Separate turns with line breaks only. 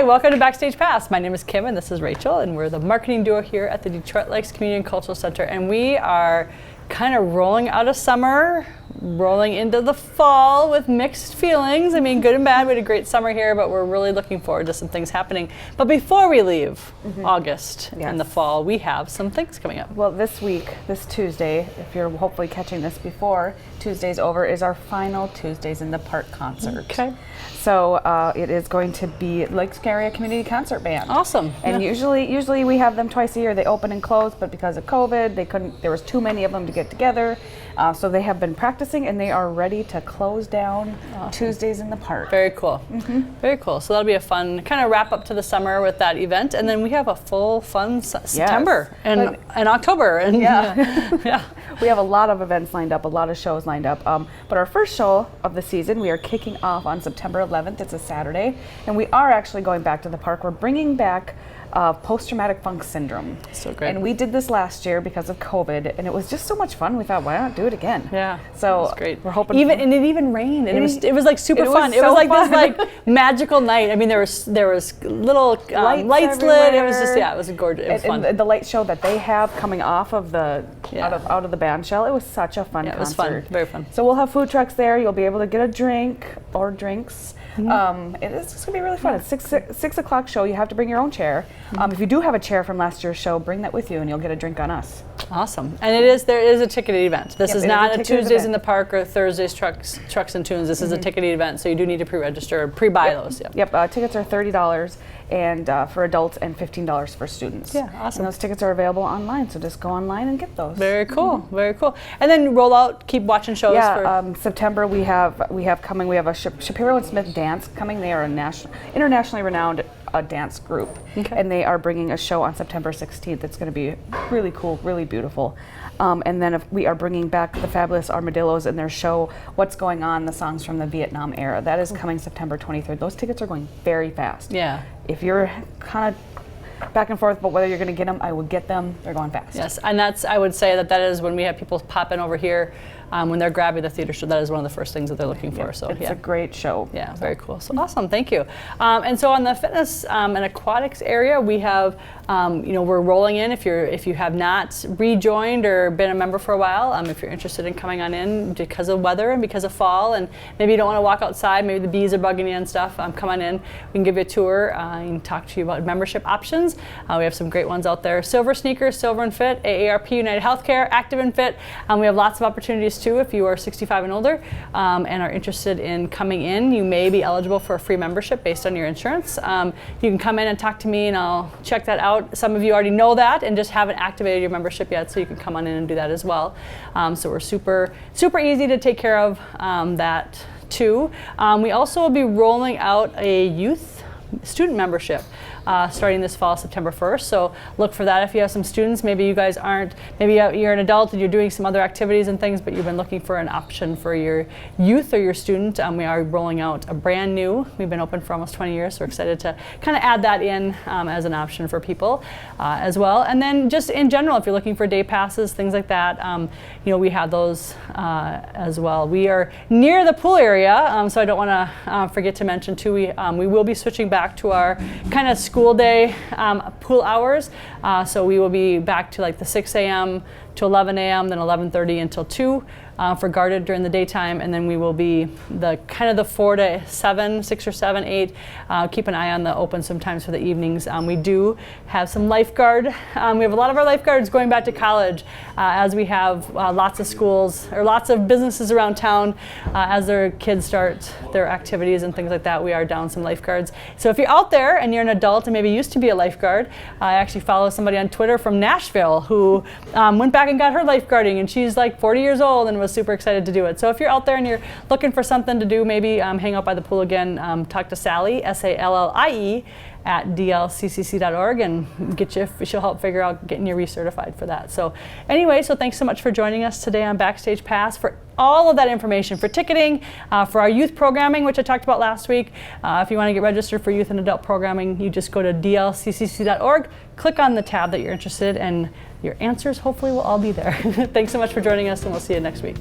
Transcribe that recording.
Hi, welcome to Backstage Pass. My name is Kim and this is Rachel, and we're the marketing duo here at the Detroit Lakes Community and Cultural Center, and we are kind of rolling out of summer, rolling into the fall with mixed feelings. I mean, good and bad. We had a great summer here, but we're really looking forward to some things happening. But before we leave August and the fall, we have some things coming up.
Well, this week, this Tuesday, if you're hopefully catching this before Tuesday's over, is our final Tuesdays in the Park concert.
Okay.
So it is going to be Lakes Area Community Concert Band.
Awesome.
And usually we have them twice a year. They open and close, but because of COVID, they couldn't. There was too many of them to get together. So they have been practicing, and they are ready to close down Tuesdays in the Park.
Very cool. Very cool. So that'll be a fun kind of wrap up to the summer with that event, and then we have a full fun September and October. And yeah.
We have a lot of events lined up, a lot of shows lined up. But our first show of the season, we are kicking off on September 11th. It's a Saturday, and we are actually going back to the park. We're bringing back post-traumatic funk syndrome.
So great.
And we did this last year because of COVID, and it was just so much fun. We thought, why not do it again?
Yeah.
So
that's great.
We're hoping.
And it even rained, and it was like super fun. It
so
was like
fun.
this like magical night. I mean, there was little lights lit. It was just it was gorgeous. It was fun.
And the light show that they have coming off of the out of the band shell, it was such a fun concert.
It was fun. Very fun.
So we'll have food trucks there. You'll be able to get a drink or drinks. It's just gonna be really fun. It's 6 o'clock show. You have to bring your own chair. If you do have a chair from last year's show, bring that with you, and you'll get a drink on us.
Awesome. And there is a ticketed event. This is not a Tuesdays in the Park or Thursdays trucks and tunes. This is a ticketed event, so you do need to pre-register or pre-buy those.
Yep. Tickets are $30 and for adults, and $15 for students.
Yeah, awesome.
And those tickets are available online, so just go online and get those.
Very cool. Very cool. And then roll out. Keep watching shows.
September we have coming. We have a Shapiro and Smith dance coming. They are a internationally renowned dance group, and they are bringing a show on September 16th. It's going to be really cool, really beautiful. And then we are bringing back the Fabulous Armadillos and their show, What's Going On, the songs from the Vietnam era. That is coming September 23rd. Those tickets are going very fast.
Yeah.
If you're kind of back and forth about whether you're going to get them, I would get them. They're going fast.
Yes, and I would say that is when we have people pop in over here, when they're grabbing the theater show, that is one of the first things that they're looking for. So
it's a great show.
Yeah, very cool. So awesome, thank you. And so on the fitness and aquatics area, we have, we're rolling in. If you have not rejoined or been a member for a while, if you're interested in coming on in because of weather and because of fall, and maybe you don't want to walk outside, maybe the bees are bugging you and stuff, come on in. We can give you a tour and talk to you about membership options. We have some great ones out there. Silver Sneakers, Silver and Fit, AARP, United Healthcare, Active and Fit. We have lots of opportunities too. If you are 65 and older and are interested in coming in, you may be eligible for a free membership based on your insurance. You can come in and talk to me and I'll check that out. Some of you already know that and just haven't activated your membership yet, so you can come on in and do that as well. So we're super easy to take care of that too. We also will be rolling out a youth student membership starting this fall, September 1st. So look for that if you have some students. Maybe you guys aren't, maybe you're an adult and you're doing some other activities and things, but you've been looking for an option for your youth or your student. We are rolling out a brand new, we've been open for almost 20 years, so we're excited to kind of add that in as an option for people as well. And then just in general, if you're looking for day passes, things like that, we have those as well. We are near the pool area, so I don't want to forget to mention too, we will be switching back to our kind of school day pool hours. So we will be back to like the 6 a.m. to 11 a.m., then 11:30 until 2 for guarded during the daytime, and then we will be the 4 to 7, 6 or 7, 8. Keep an eye on the open sometimes for the evenings. We do have some lifeguard. We have a lot of our lifeguards going back to college as we have lots of schools or lots of businesses around town as their kids start their activities and things like that. We are down some lifeguards. So if you're out there and you're an adult and maybe used to be a lifeguard, I actually follow somebody on Twitter from Nashville who went back and got her lifeguarding, and she's like 40 years old and was super excited to do it. So if you're out there and you're looking for something to do, maybe hang out by the pool again, talk to Sally, SALLIE, at dlccc.org, and she'll help figure out getting you recertified for that. So anyway, so thanks so much for joining us today on Backstage Pass. For all of that information, for ticketing, for our youth programming, which I talked about last week, if you want to get registered for youth and adult programming, you just go to dlccc.org, click on the tab that you're interested in, and your answers hopefully will all be there. Thanks so much for joining us, and we'll see you next week.